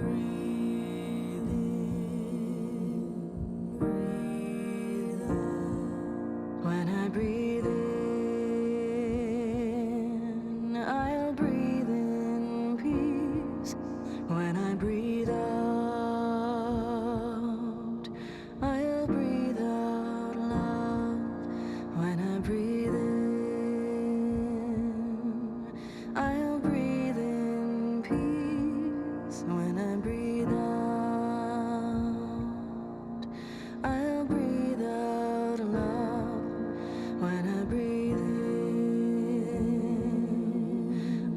Breathe in, breathe out. When I breathe in, I'll breathe in peace. When I breathe out, I'll breathe out love. When I breathe in, I'll breathe in peace. When I breathe out, I'll breathe out love. When I breathe in,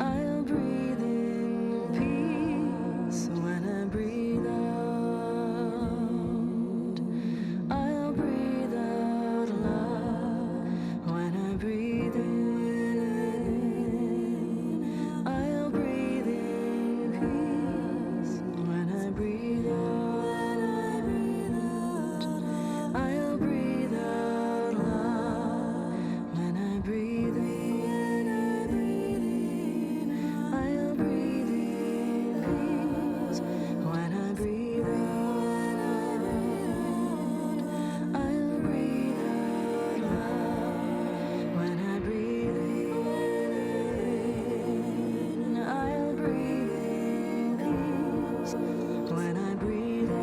I'll breathe in peace. When I breathe out, I'll breathe out love. When I breathe in, I'll breathe in peace. When I breathe out, I'll breathe out love. When I breathe in, I'll breathe in peace. When I breathe out, I'll breathe out love. When I breathe in, I'll breathe in peace. When I breathe out,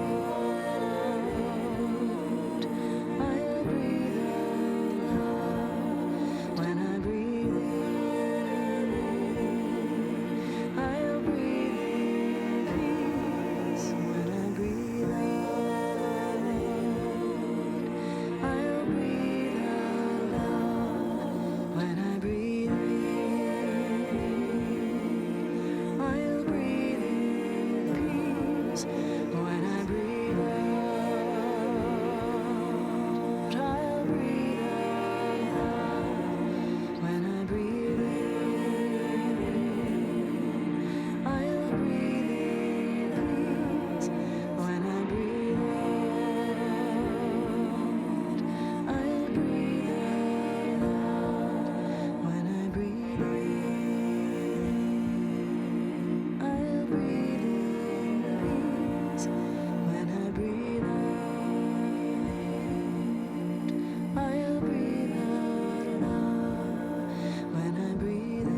I'll breathe out love. When I breathe in, I'll breathe in peace. When I breathe out, I'll breathe out love. When I breathe in, I'll breathe in peace. When I breathe out, I'll breathe out love. When I breathe in, I'll breathe in peace. When I breathe out, I'll breathe out love. When I breathe in, I'll breathe in peace. When I breathe out, I'll breathe out love. When I breathe in,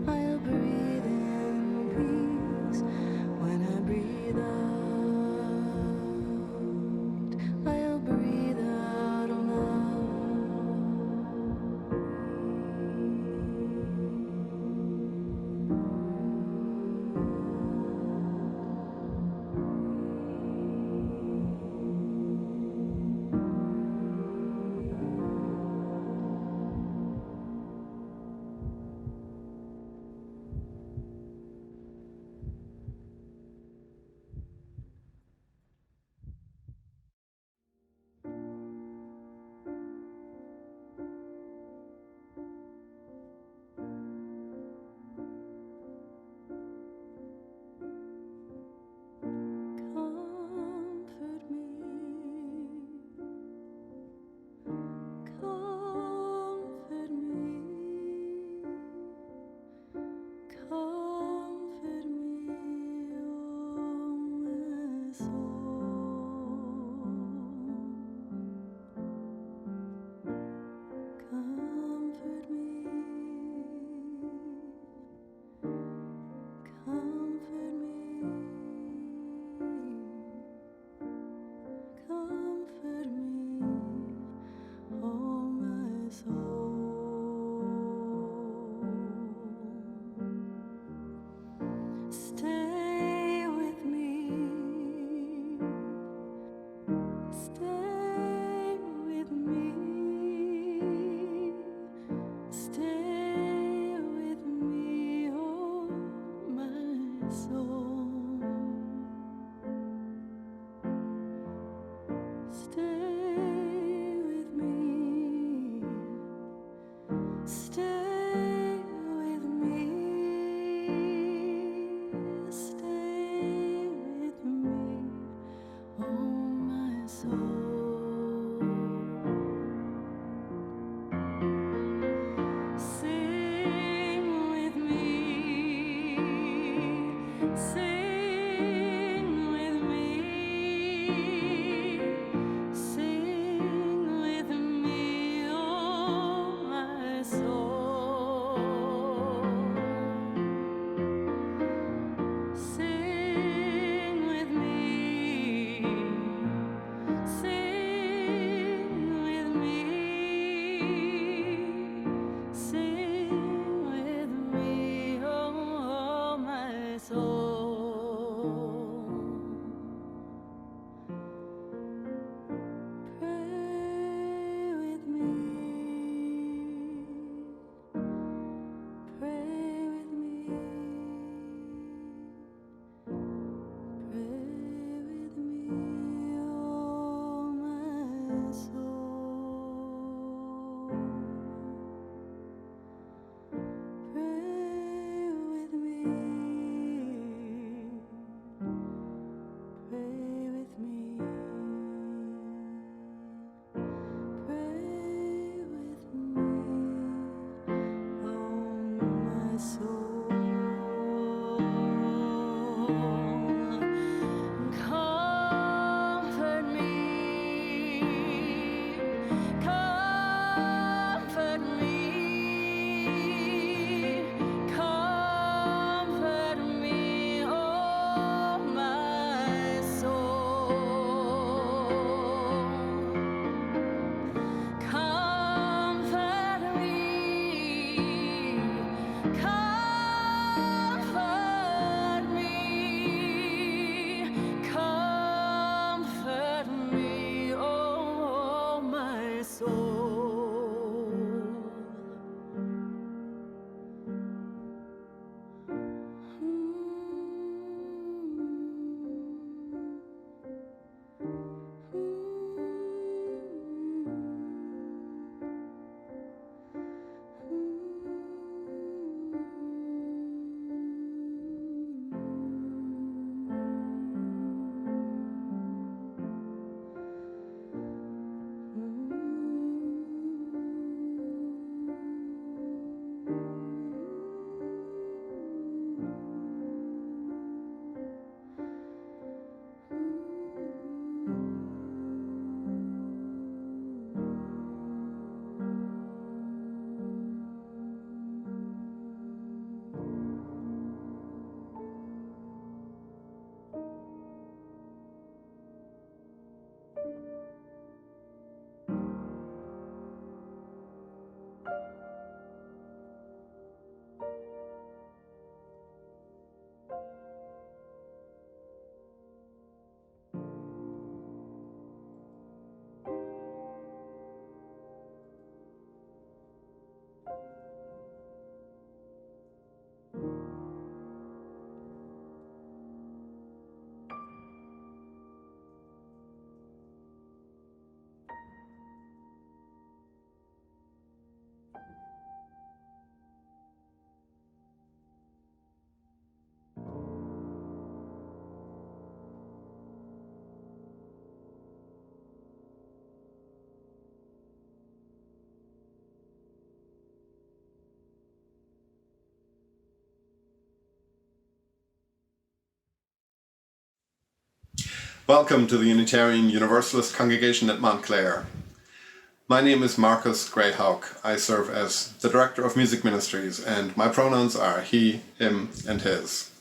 I'll breathe in peace. When I breathe out, I'll breathe out love. Comfort me, comfort me, comfort me, oh my soul. Comfort me, comfort me. Comfort me, oh my soul. Welcome to the Unitarian Universalist Congregation at Montclair. My name is Marcus Greyhawk. I serve as the Director of Music Ministries, and my pronouns are he, him, and his.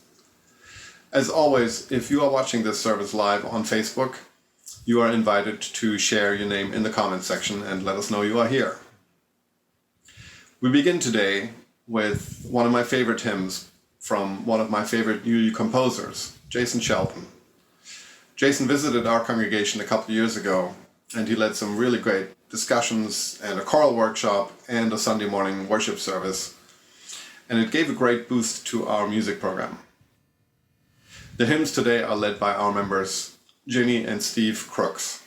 As always, if you are watching this service live on Facebook, you are invited to share your name in the comment section and let us know you are here. We begin today with one of my favorite hymns from one of my favorite UU composers, Jason Shelton. Jason visited our congregation a couple of years ago, and he led some really great discussions and a choral workshop and a Sunday morning worship service, and it gave a great boost to our music program. The hymns today are led by our members, Ginny and Steve Crooks.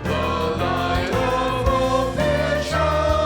The light of hope it shines.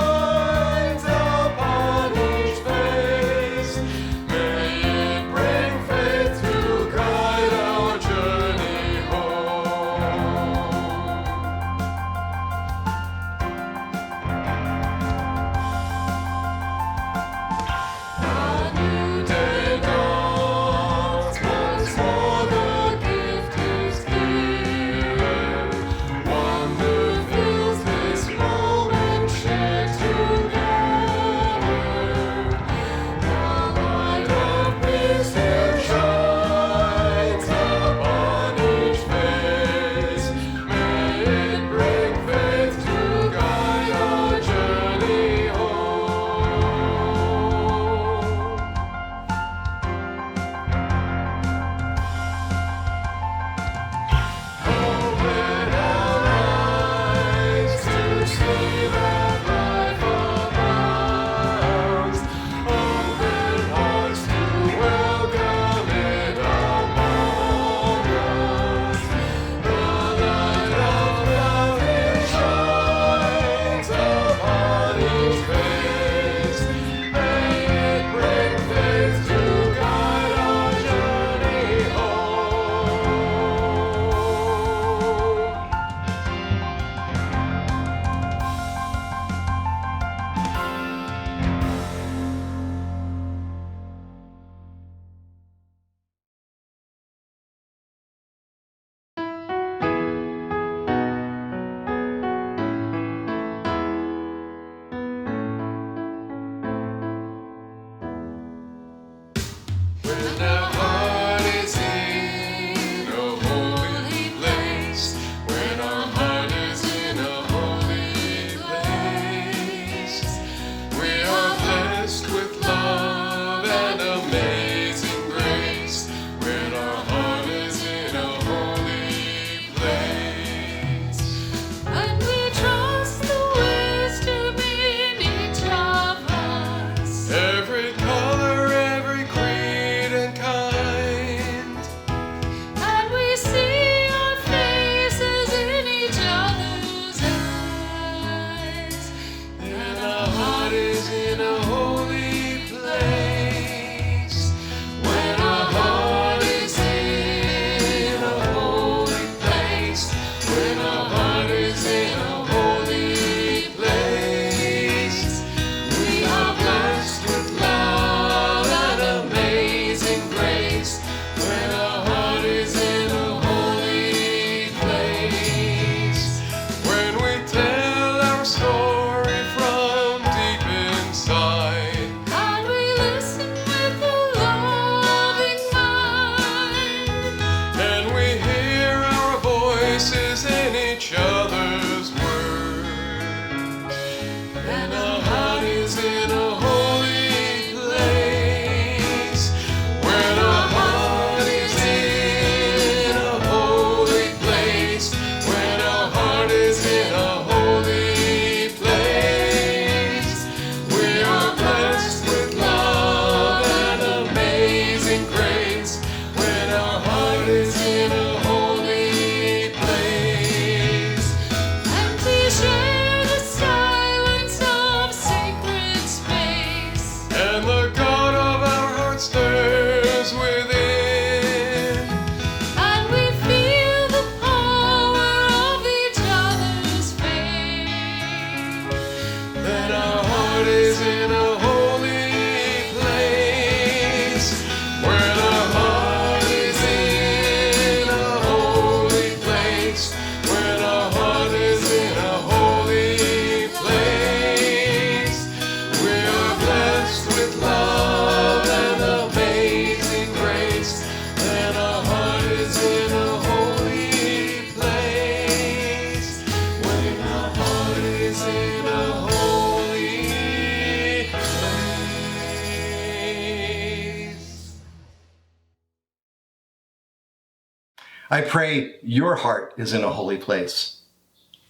I pray your heart is in a holy place.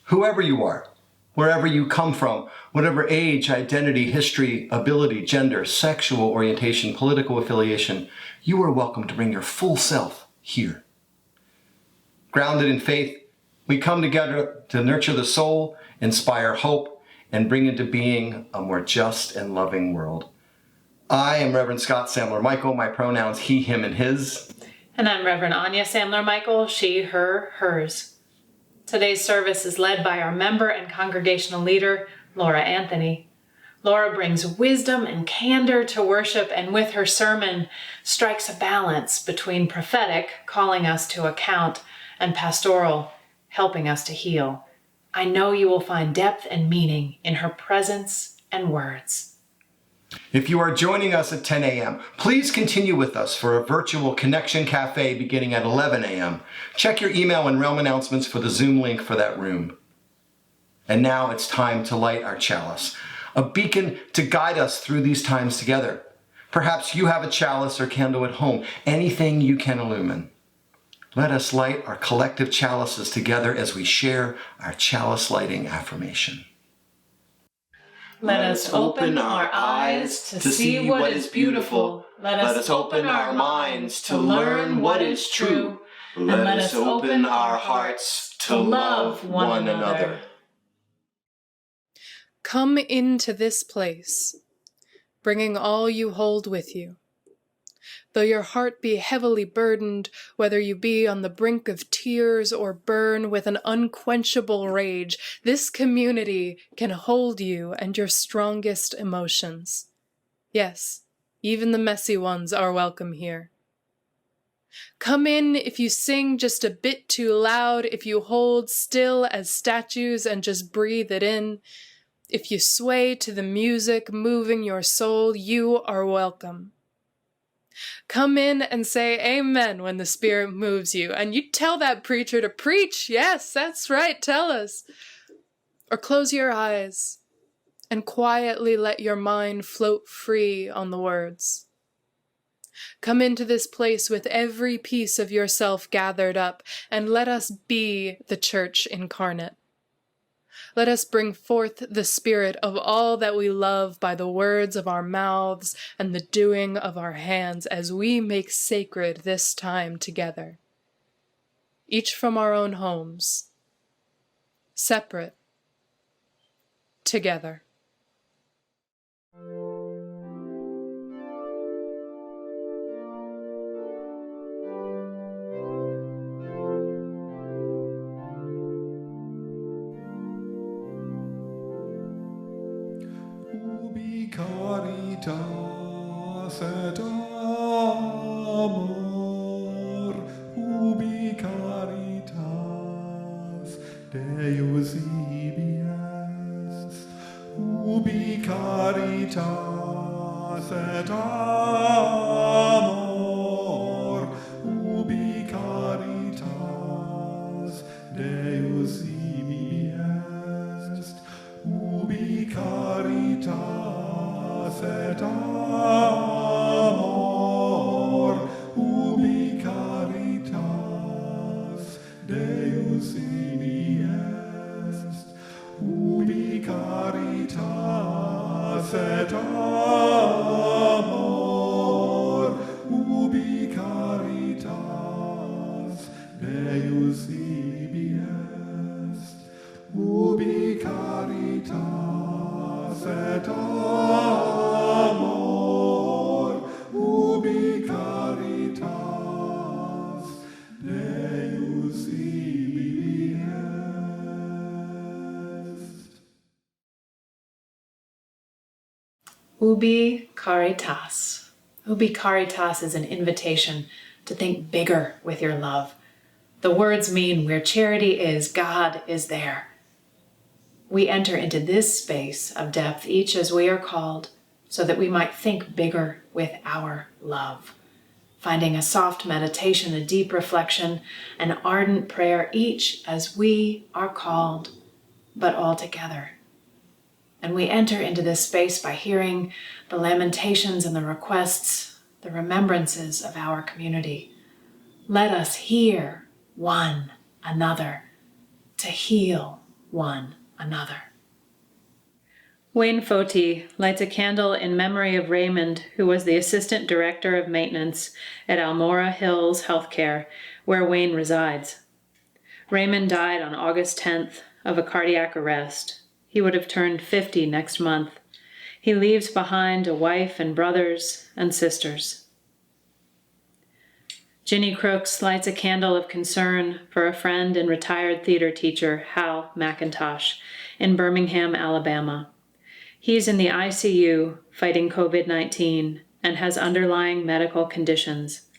Whoever you are, wherever you come from, whatever age, identity, history, ability, gender, sexual orientation, political affiliation, you are welcome to bring your full self here. Grounded in faith, we come together to nurture the soul, inspire hope, and bring into being a more just and loving world. I am Reverend Scott Samler-Michael. My pronouns he, him, and his. And I'm Reverend Anya Samler-Michael, she, her, hers. Today's service is led by our member and congregational leader, Laura Anthony. Laura brings wisdom and candor to worship, and with her sermon strikes a balance between prophetic, calling us to account, and pastoral, helping us to heal. I know you will find depth and meaning in her presence and words. If you are joining us at 10 a.m., please continue with us for a virtual Connection Cafe beginning at 11 a.m. Check your email and realm announcements for the Zoom link for that room. And now it's time to light our chalice, a beacon to guide us through these times together. Perhaps you have a chalice or candle at home, anything you can illumine. Let us light our collective chalices together as we share our chalice lighting affirmation. Let us open our eyes to see what is beautiful. Let us open our minds to learn what is true. And let us open our hearts to love one another. Come into this place, bringing all you hold with you. Though your heart be heavily burdened, whether you be on the brink of tears or burn with an unquenchable rage, this community can hold you and your strongest emotions. Yes, even the messy ones are welcome here. Come in if you sing just a bit too loud, if you hold still as statues and just breathe it in. If you sway to the music moving your soul, you are welcome. Come in and say amen when the Spirit moves you, and you tell that preacher to preach. Yes, that's right, tell us. Or close your eyes and quietly let your mind float free on the words. Come into this place with every piece of yourself gathered up, and let us be the church incarnate. Let us bring forth the spirit of all that we love by the words of our mouths and the doing of our hands as we make sacred this time together. Each from our own homes, separate, together. Ubi caritas et amor, ubi caritas Deus ibi est, ubi caritas et amor, ubi caritas Deus ibi est, ubi caritas et amor, ubi caritas Deus ibi est, ubi caritas et amor, ubi caritas Deus ibi est, ubi caritas et amor, ubi caritas Deus ibi est. Ubi caritas. Ubi caritas is an invitation to think bigger with your love. The words mean where charity is, God is there. We enter into this space of depth each as we are called, so that we might think bigger with our love, finding a soft meditation, a deep reflection, an ardent prayer, each as we are called, but all together. And we enter into this space by hearing the lamentations and the requests, the remembrances of our community. Let us hear one another, to heal one another. Wayne Foti lights a candle in memory of Raymond, who was the Assistant Director of Maintenance at Almora Hills Healthcare, where Wayne resides. Raymond died on August 10th of a cardiac arrest. He would have turned 50 next month. He leaves behind a wife and brothers and sisters. Ginny Crooks lights a candle of concern for a friend and retired theater teacher, Hal McIntosh, in Birmingham, Alabama. He's in the ICU fighting COVID-19 and has underlying medical conditions.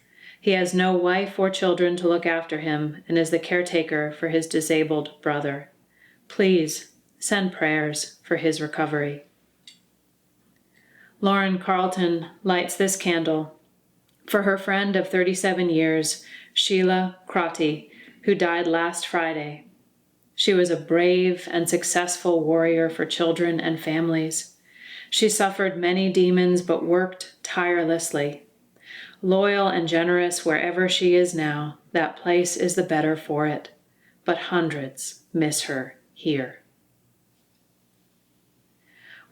He has no wife or children to look after him and is the caretaker for his disabled brother. Please send prayers for his recovery. Lauren Carlton lights this candle for her friend of 37 years, Sheila Crotty, who died last Friday. She was a brave and successful warrior for children and families. She suffered many demons but worked tirelessly. Loyal and generous wherever she is now, that place is the better for it. But hundreds miss her here.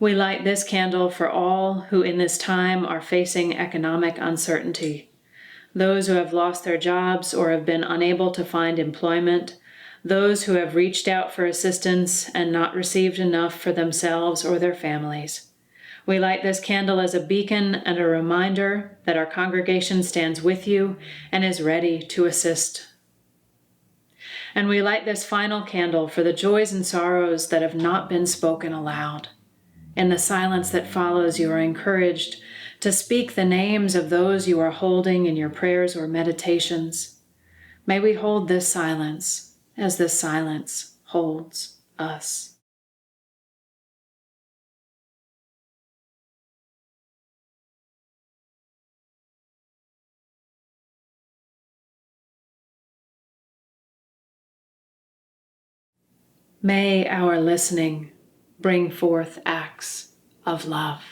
We light this candle for all who in this time are facing economic uncertainty. Those who have lost their jobs or have been unable to find employment, those who have reached out for assistance and not received enough for themselves or their families. We light this candle as a beacon and a reminder that our congregation stands with you and is ready to assist. And we light this final candle for the joys and sorrows that have not been spoken aloud. In the silence that follows, you are encouraged to speak the names of those you are holding in your prayers or meditations. May we hold this silence as this silence holds us. May our listening bring forth acts of love.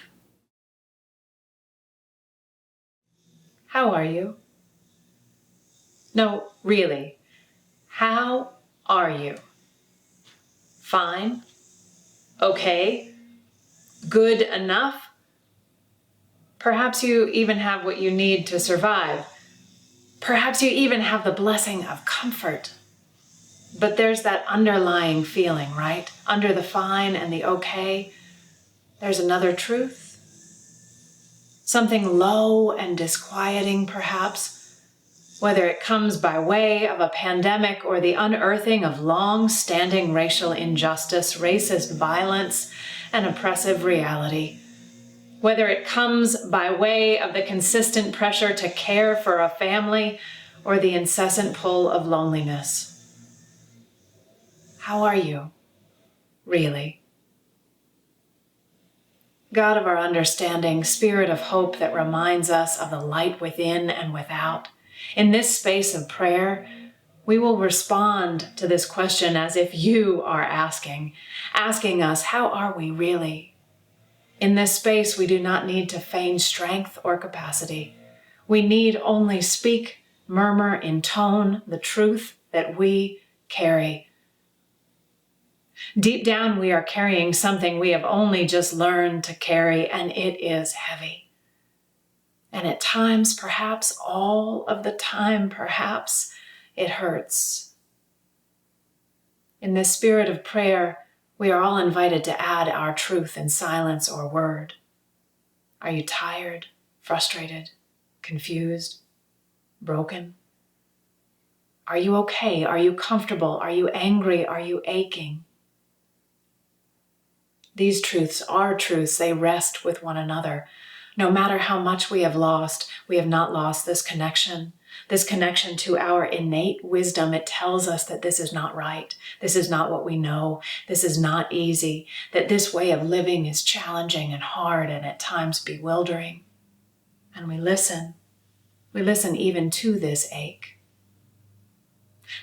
How are you? No, really. How are you? Fine? Okay? Good enough? Perhaps you even have what you need to survive. Perhaps you even have the blessing of comfort. But there's that underlying feeling, right? Under the fine and the okay, there's another truth. Something low and disquieting, perhaps, whether it comes by way of a pandemic or the unearthing of long-standing racial injustice, racist violence, and oppressive reality. Whether it comes by way of the consistent pressure to care for a family or the incessant pull of loneliness. How are you, really? God of our understanding, Spirit of hope that reminds us of the light within and without, in this space of prayer, we will respond to this question as if you are asking us, how are we really? In this space, we do not need to feign strength or capacity. We need only speak, murmur, intone the truth that we carry. Deep down, we are carrying something we have only just learned to carry, and it is heavy. And at times, perhaps all of the time, perhaps it hurts. In this spirit of prayer, we are all invited to add our truth in silence or word. Are you tired, frustrated, confused, broken? Are you okay? Are you comfortable? Are you angry? Are you aching? These truths are truths. They rest with one another. No matter how much we have lost, we have not lost this connection to our innate wisdom. It tells us that this is not right. This is not what we know. This is not easy, that this way of living is challenging and hard and at times bewildering. And we listen even to this ache.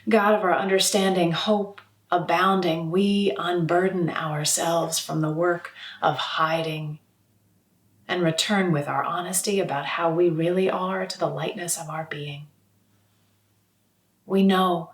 God of our understanding, hope abounding, we unburden ourselves from the work of hiding and return with our honesty about how we really are to the lightness of our being. We know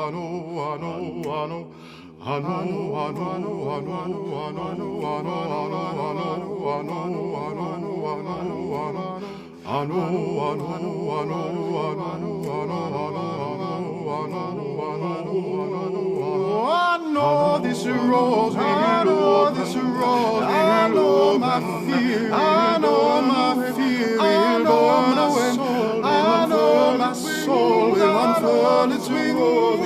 This rose will open. I know my fear. I know my fear. I know my soul. I know my soul will unfurl its wings.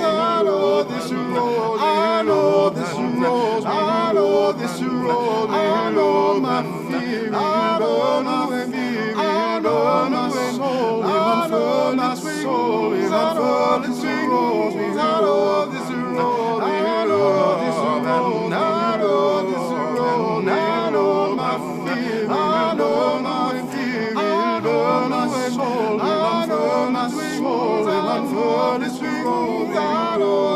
I know this rose. I know this rose. I know this rose. I know my fear. I know my fear. I know my soul will unfurl its wings. Will unfurl its wings. I know this rose. I know this rose. I know this rose. I know my fear. I know my fear. I know my soul. I know my soul will unfurl its wings. I know this rose. I know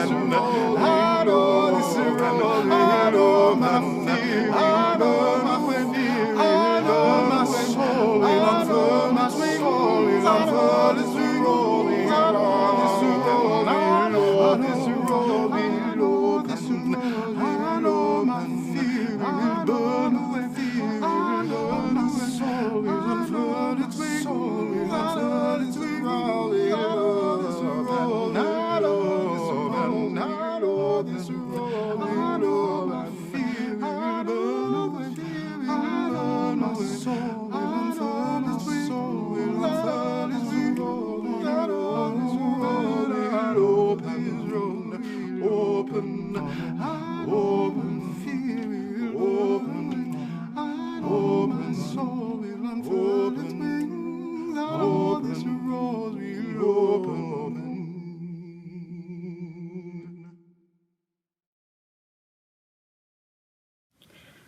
this rose. I know this rose. I know my fear. I know my fear. I know my soul will unfurl my soul will unfurl its wings. I know this rose. I know this rose. I know this rose. I know my fear will burn away. I know my soul will unfurl its wings. Soul will unfurl its wings. I know this rose. I know this rose. I know this rose. I know my fear will burn away. I know my soul will unfurl its wings. Soul will unfurl its wings. I know this rose. I open, open, open, fear will open. Open, soul will unfold its wings. Open, this rose will open.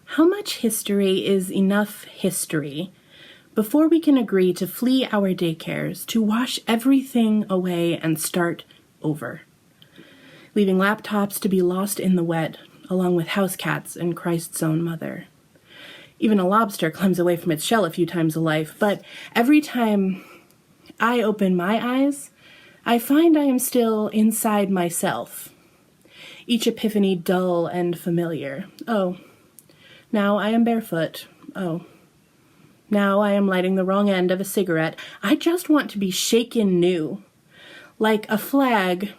How much history is enough history before we can agree to flee our daycares, to wash everything away and start over, leaving laptops to be lost in the wet, along with house cats and Christ's own mother? Even a lobster climbs away from its shell a few times a life, but every time I open my eyes, I find I am still inside myself. Each epiphany dull and familiar. Oh, now I am barefoot. Oh, now I am lighting the wrong end of a cigarette. I just want to be shaken new, like a flag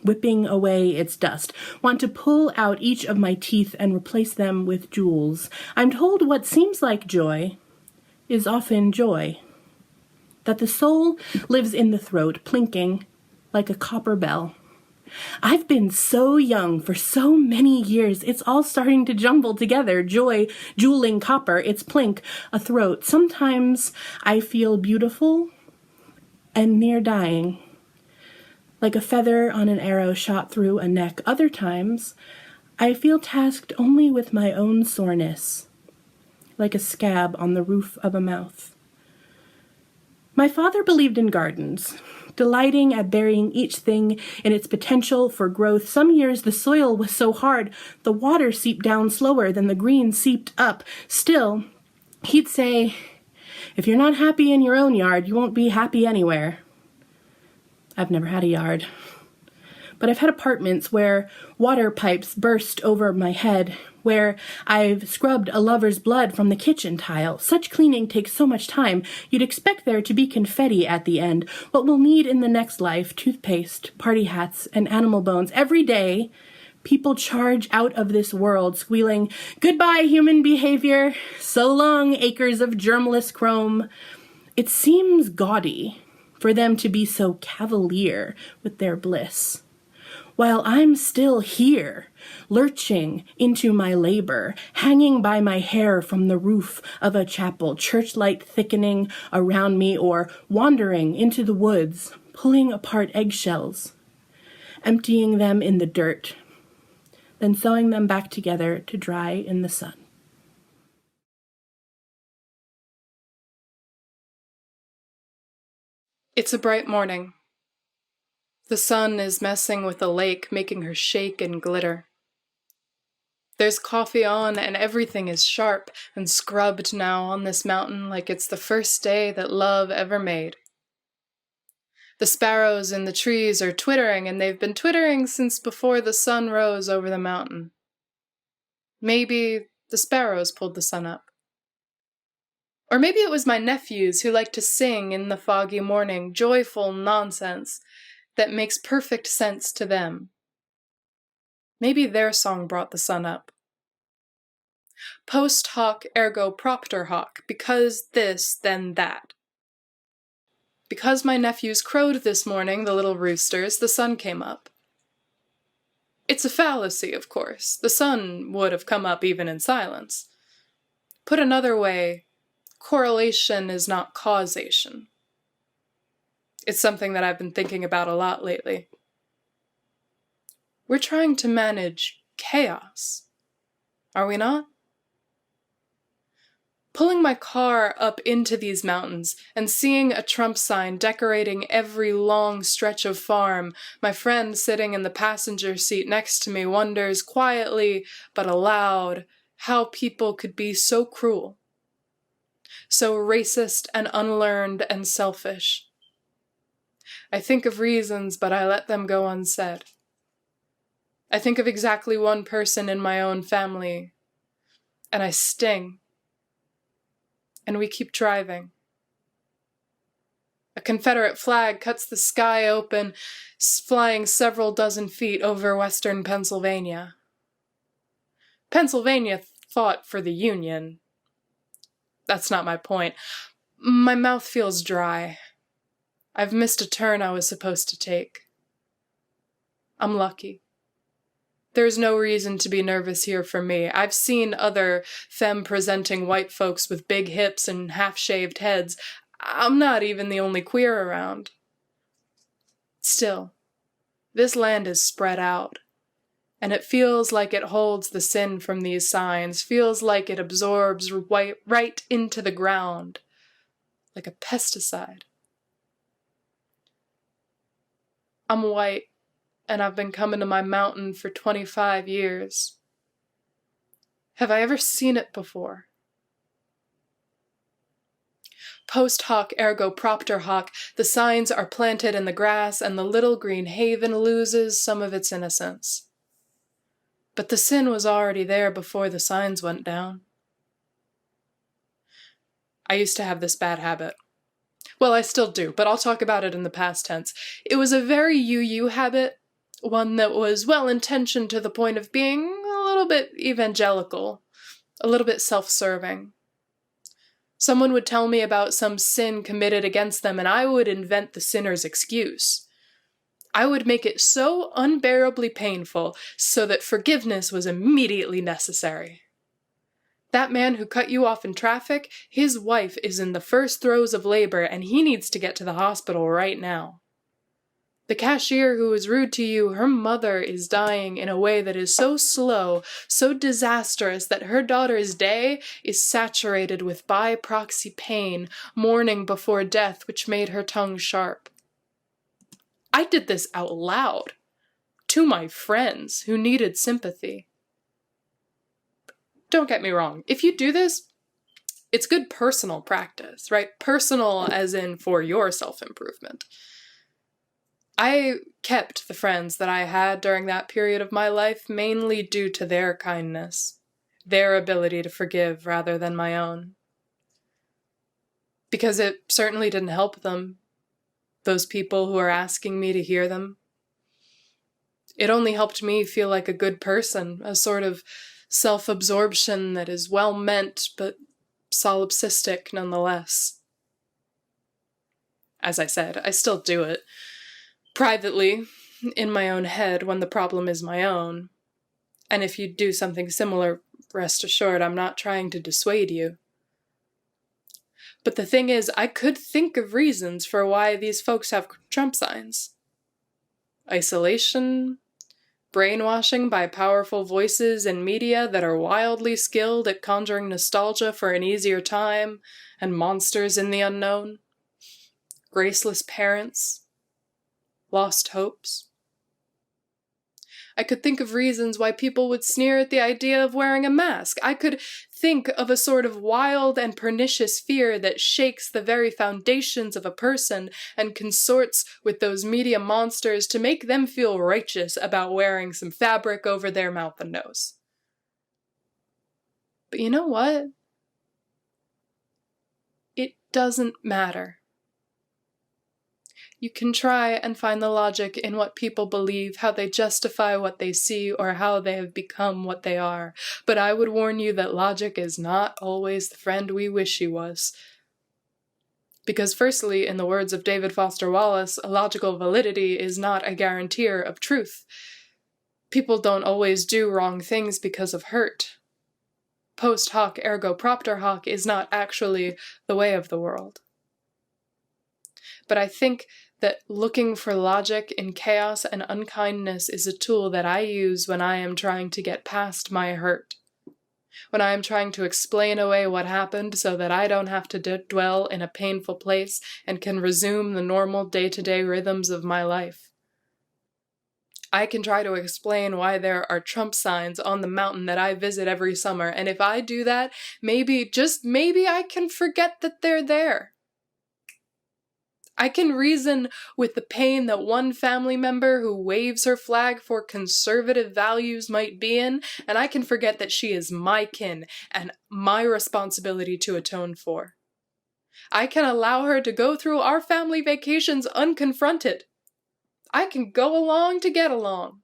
whipping away its dust. Want to pull out each of my teeth and replace them with jewels. I'm told what seems like joy is often joy. That the soul lives in the throat, plinking like a copper bell. I've been so young for so many years, it's all starting to jumble together. Joy, jeweling copper, its plink, a throat. Sometimes I feel beautiful and near dying, like a feather on an arrow shot through a neck. Other times, I feel tasked only with my own soreness, like a scab on the roof of a mouth. My father believed in gardens, delighting at burying each thing in its potential for growth. Some years the soil was so hard, the water seeped down slower than the green seeped up. Still, he'd say, "If you're not happy in your own yard, you won't be happy anywhere." I've never had a yard. But I've had apartments where water pipes burst over my head, where I've scrubbed a lover's blood from the kitchen tile. Such cleaning takes so much time, you'd expect there to be confetti at the end. What we'll need in the next life: toothpaste, party hats, and animal bones. Every day, people charge out of this world, squealing, "Goodbye, human behavior. So long, acres of germless chrome." It seems gaudy for them to be so cavalier with their bliss, while I'm still here, lurching into my labor, hanging by my hair from the roof of a chapel, churchlight thickening around me, or wandering into the woods, pulling apart eggshells, emptying them in the dirt, then sewing them back together to dry in the sun. It's a bright morning. The sun is messing with the lake, making her shake and glitter. There's coffee on, and everything is sharp and scrubbed now on this mountain like it's the first day that love ever made. The sparrows in the trees are twittering, and they've been twittering since before the sun rose over the mountain. Maybe the sparrows pulled the sun up. Or maybe it was my nephews who like to sing in the foggy morning, joyful nonsense that makes perfect sense to them. Maybe their song brought the sun up. Post hoc ergo propter hoc, because this, then that. Because my nephews crowed this morning, the little roosters, the sun came up. It's a fallacy, of course. The sun would have come up even in silence. Put another way, correlation is not causation. It's something that I've been thinking about a lot lately. We're trying to manage chaos, are we not? Pulling my car up into these mountains and seeing a Trump sign decorating every long stretch of farm, my friend sitting in the passenger seat next to me wonders quietly but aloud how people could be so cruel, so racist and unlearned and selfish. I think of reasons, but I let them go unsaid. I think of exactly one person in my own family, and I sting. And we keep driving. A Confederate flag cuts the sky open, flying several dozen feet over western Pennsylvania. Pennsylvania fought for the Union. That's not my point. My mouth feels dry. I've missed a turn I was supposed to take. I'm lucky. There's no reason to be nervous here for me. I've seen other femme-presenting white folks with big hips and half-shaved heads. I'm not even the only queer around. Still, this land is spread out, and it feels like it holds the sin from these signs, feels like it absorbs right into the ground, like a pesticide. I'm white, and I've been coming to my mountain for 25 years. Have I ever seen it before? Post hoc ergo propter hoc, the signs are planted in the grass, and the little green haven loses some of its innocence. But the sin was already there before the signs went down. I used to have this bad habit. Well, I still do, but I'll talk about it in the past tense. It was a very UU habit, one that was well-intentioned to the point of being a little bit evangelical, a little bit self-serving. Someone would tell me about some sin committed against them, and I would invent the sinner's excuse. I would make it so unbearably painful so that forgiveness was immediately necessary. That man who cut you off in traffic, his wife is in the first throes of labor, and he needs to get to the hospital right now. The cashier who was rude to you, her mother is dying in a way that is so slow, so disastrous that her daughter's day is saturated with by proxy pain, mourning before death which made her tongue sharp. I did this out loud to my friends who needed sympathy. Don't get me wrong. If you do this, it's good personal practice, right? Personal as in for your self-improvement. I kept the friends that I had during that period of my life mainly due to their kindness, their ability to forgive rather than my own. Because it certainly didn't help them, those people who are asking me to hear them. It only helped me feel like a good person, a sort of self-absorption that is well-meant but solipsistic nonetheless. As I said, I still do it. Privately, in my own head, when the problem is my own. And if you do something similar, rest assured, I'm not trying to dissuade you. But the thing is, I could think of reasons for why these folks have Trump signs. Isolation, brainwashing by powerful voices in media that are wildly skilled at conjuring nostalgia for an easier time and monsters in the unknown, graceless parents, lost hopes. I could think of reasons why people would sneer at the idea of wearing a mask. I could think of a sort of wild and pernicious fear that shakes the very foundations of a person and consorts with those media monsters to make them feel righteous about wearing some fabric over their mouth and nose. But you know what? It doesn't matter. You can try and find the logic in what people believe, how they justify what they see, or how they have become what they are. But I would warn you that logic is not always the friend we wish she was. Because firstly, in the words of David Foster Wallace, a logical validity is not a guarantor of truth. People don't always do wrong things because of hurt. Post hoc ergo propter hoc is not actually the way of the world. But I think that looking for logic in chaos and unkindness is a tool that I use when I am trying to get past my hurt. When I am trying to explain away what happened so that I don't have to dwell in a painful place and can resume the normal day-to-day rhythms of my life. I can try to explain why there are Trump signs on the mountain that I visit every summer, and if I do that, maybe, just maybe, I can forget that they're there. I can reason with the pain that one family member who waves her flag for conservative values might be in, and I can forget that she is my kin and my responsibility to atone for. I can allow her to go through our family vacations unconfronted. I can go along to get along.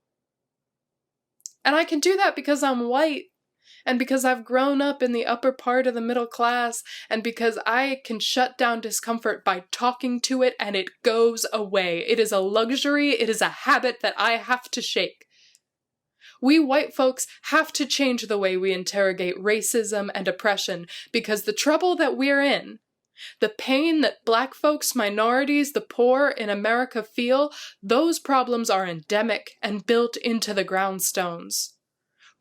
And I can do that because I'm white, and because I've grown up in the upper part of the middle class, and because I can shut down discomfort by talking to it and it goes away. It is a luxury, it is a habit that I have to shake. We white folks have to change the way we interrogate racism and oppression, because the trouble that we're in, the pain that Black folks, minorities, the poor in America feel, those problems are endemic and built into the groundstones.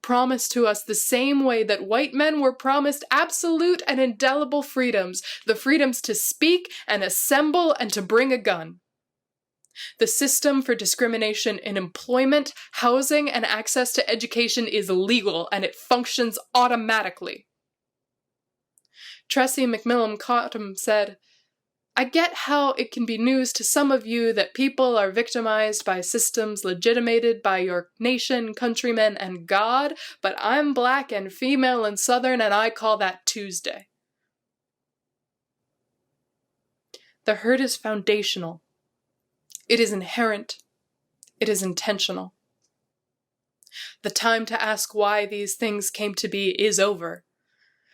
Promised to us the same way that white men were promised absolute and indelible freedoms, the freedoms to speak and assemble and to bring a gun. The system for discrimination in employment, housing, and access to education is legal, and it functions automatically. Tressie McMillan Cottom said, "I get how it can be news to some of you that people are victimized by systems legitimated by your nation, countrymen, and God, but I'm Black and female and Southern, and I call that Tuesday." The hurt is foundational. It is inherent. It is intentional. The time to ask why these things came to be is over.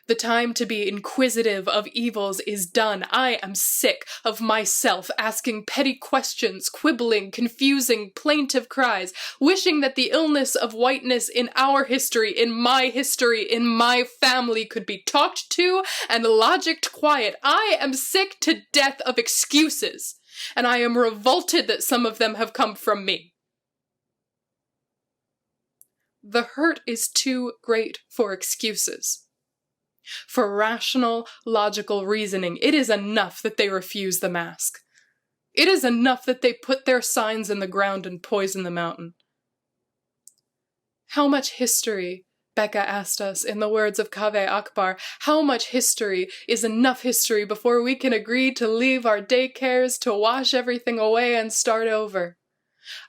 The time to be inquisitive of evils is done. I am sick of myself asking petty questions, quibbling, confusing, plaintive cries, wishing that the illness of whiteness in our history, in my family could be talked to and logicked quiet. I am sick to death of excuses, and I am revolted that some of them have come from me. The hurt is too great for excuses. For rational, logical reasoning, it is enough that they refuse the mask. It is enough that they put their signs in the ground and poison the mountain. How much history, Becca asked us in the words of Kaveh Akbar, how much history is enough history before we can agree to leave our daycares, to wash everything away and start over?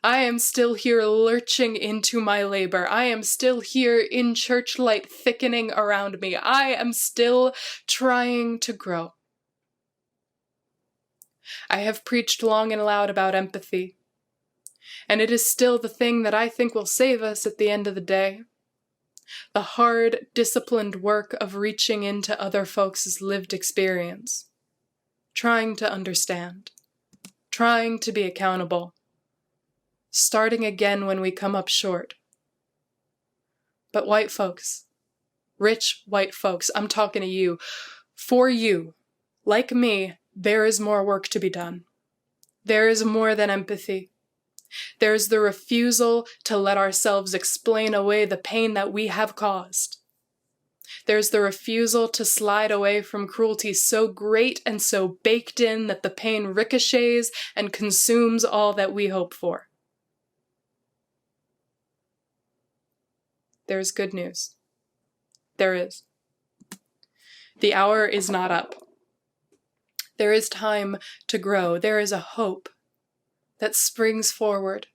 I am still here lurching into my labor. I am still here in church light thickening around me. I am still trying to grow. I have preached long and loud about empathy, and it is still the thing that I think will save us at the end of the day. The hard, disciplined work of reaching into other folks' lived experience, trying to understand, trying to be accountable, starting again when we come up short. But white folks, rich white folks, I'm talking to you. For you, like me, there is more work to be done. There is more than empathy. There is the refusal to let ourselves explain away the pain that we have caused. There's the refusal to slide away from cruelty so great and so baked in that the pain ricochets and consumes all that we hope for. There's good news. There is. The hour is not up. There is time to grow. There is a hope that springs forward.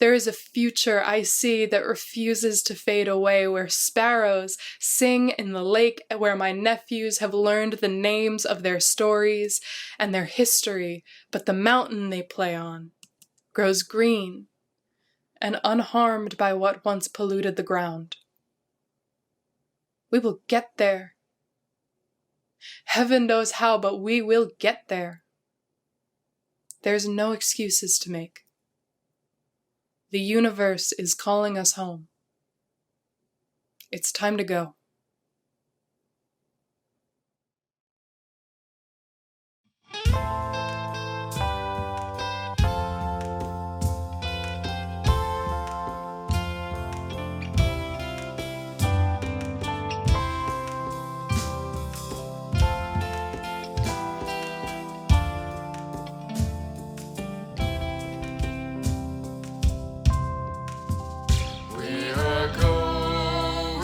There is a future I see that refuses to fade away, where sparrows sing in the lake, where my nephews have learned the names of their stories and their history, but the mountain they play on grows green and unharmed by what once polluted the ground. We will get there. Heaven knows how, but we will get there. There's no excuses to make. The universe is calling us home. It's time to go. We are going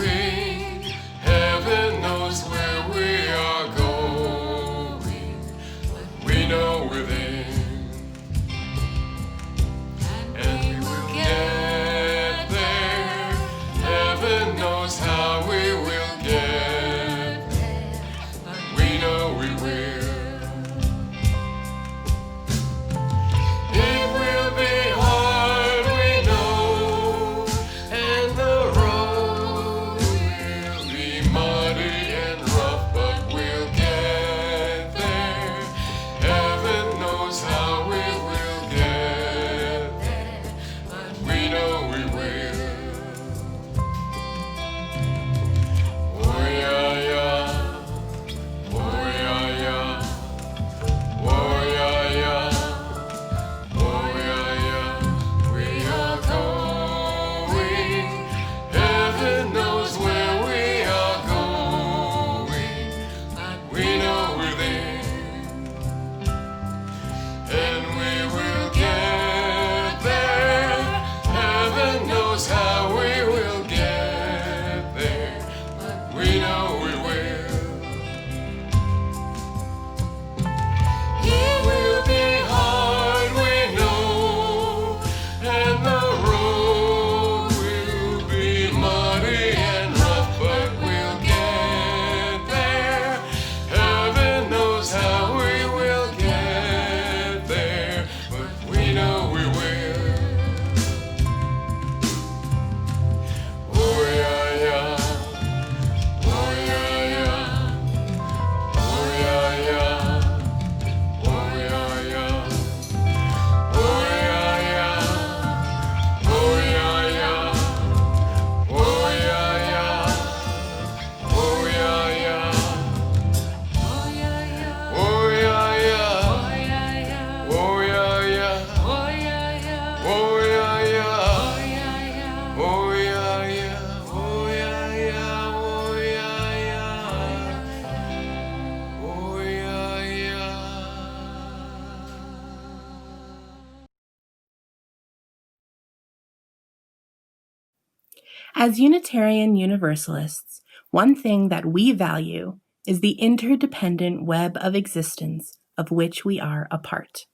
As Unitarian Universalists, one thing that we value is the interdependent web of existence of which we are a part.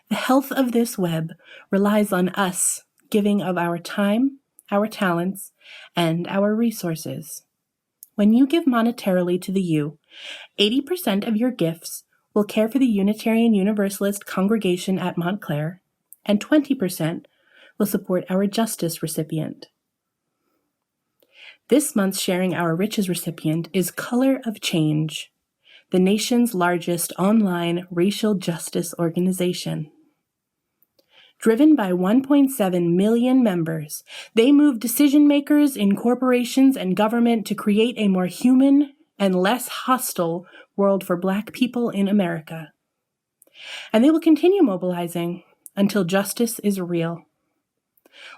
The health of this web relies on us giving of our time, our talents, and our resources. When you give monetarily to the U, 80% of your gifts will care for the Unitarian Universalist congregation at Montclair, and 20% will support our Justice recipient. This month's Sharing Our Riches recipient is Color of Change, the nation's largest online racial justice organization. Driven by 1.7 million members, they move decision makers in corporations and government to create a more human and less hostile world for Black people in America. And they will continue mobilizing until justice is real.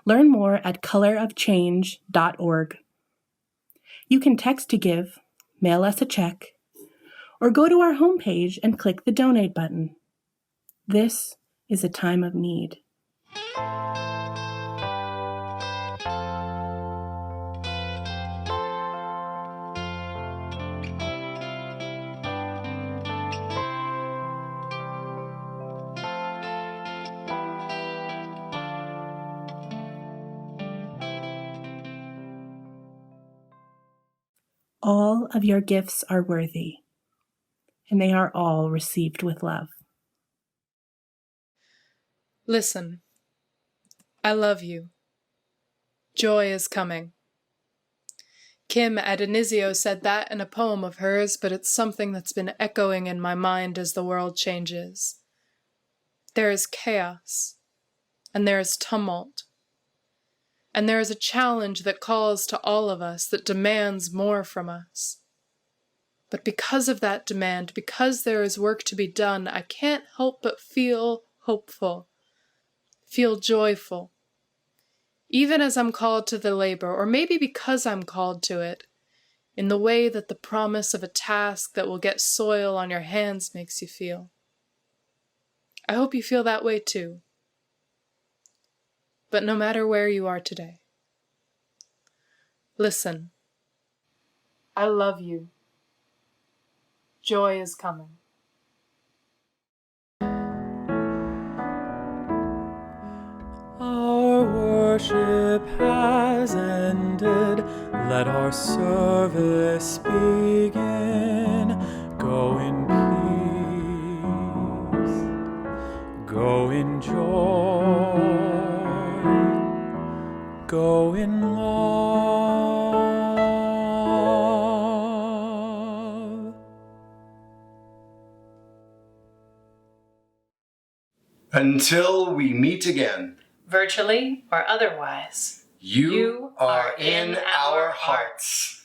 Learn more at colorofchange.org. You can text to give, mail us a check, or go to our homepage and click the donate button. This is a time of need. All of your gifts are worthy, and they are all received with love. Listen, I love you. Joy is coming. Kim Adonisio said that in a poem of hers, but it's something that's been echoing in my mind as the world changes. There is chaos, and there is tumult, and there is a challenge that calls to all of us, that demands more from us. But because of that demand, because there is work to be done, I can't help but feel hopeful, feel joyful. Even as I'm called to the labor, or maybe because I'm called to it, in the way that the promise of a task that will get soil on your hands makes you feel. I hope you feel that way too. But no matter where you are today, listen, I love you. Joy is coming. Our worship has ended. Let our service begin. Go in peace. Go in joy. Go in love. Until we meet again, Virtually or otherwise, you are in our hearts.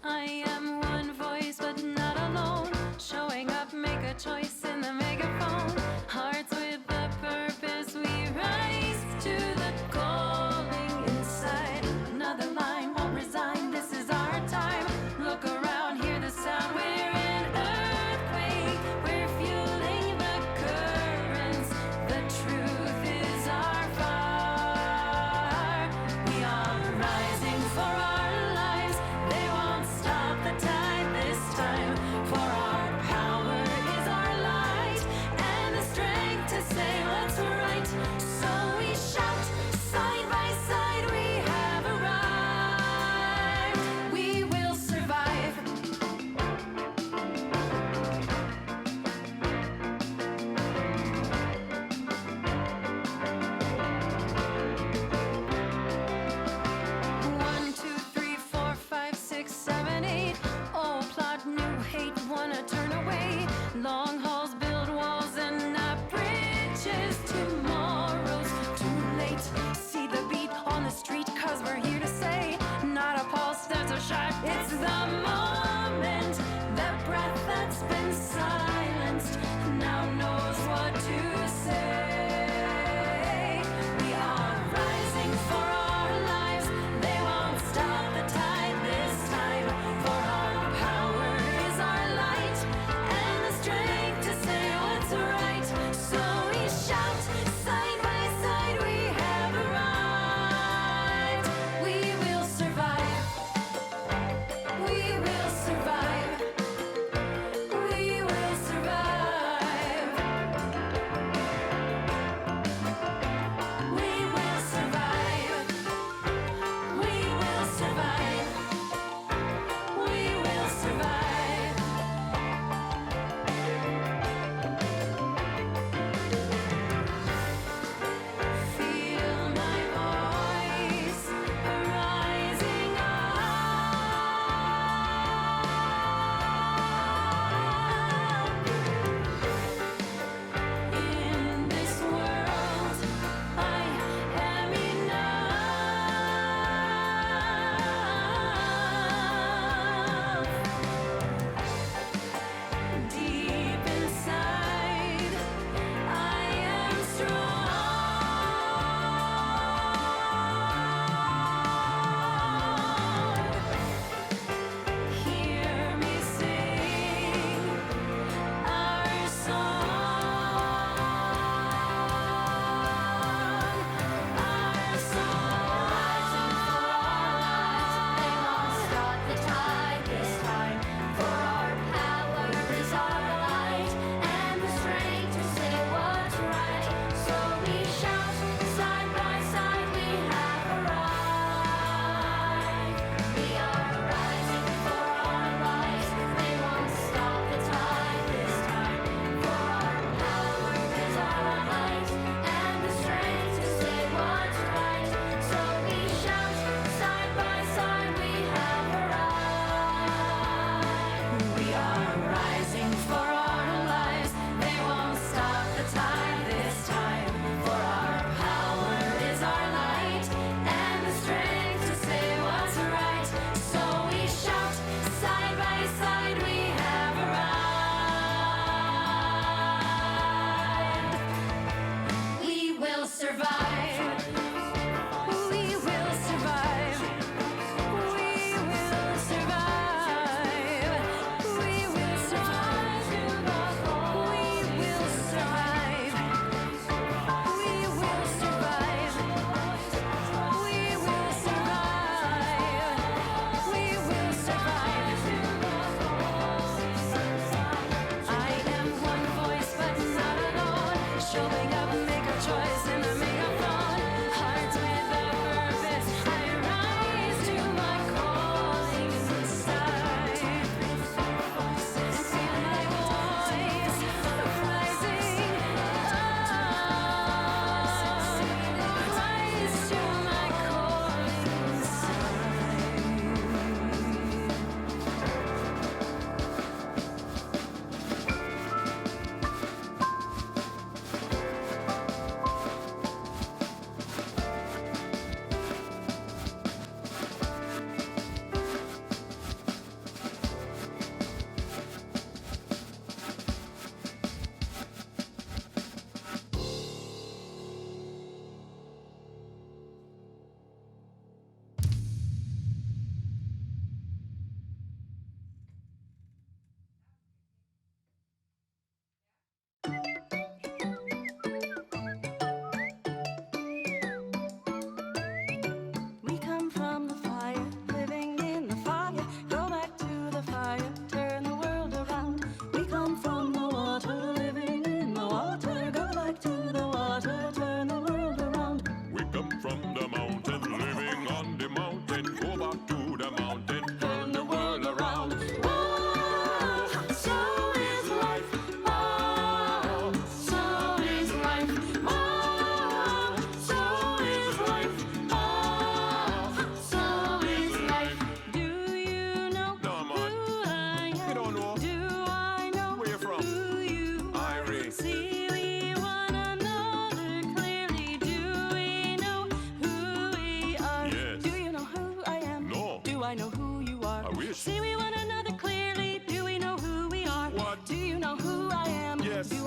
I am one voice, but not alone. Showing up, make a choice in the megaphone. Hearts with a purpose, we rise to the calling inside. Another line won't resign, this is our time. Look around, hear the sound, we're in earthquake. We're fueling the currents, the truth is our fire. We are rising for our lives, they won't stop the tide this time. For our power is our light,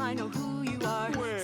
I know who you are.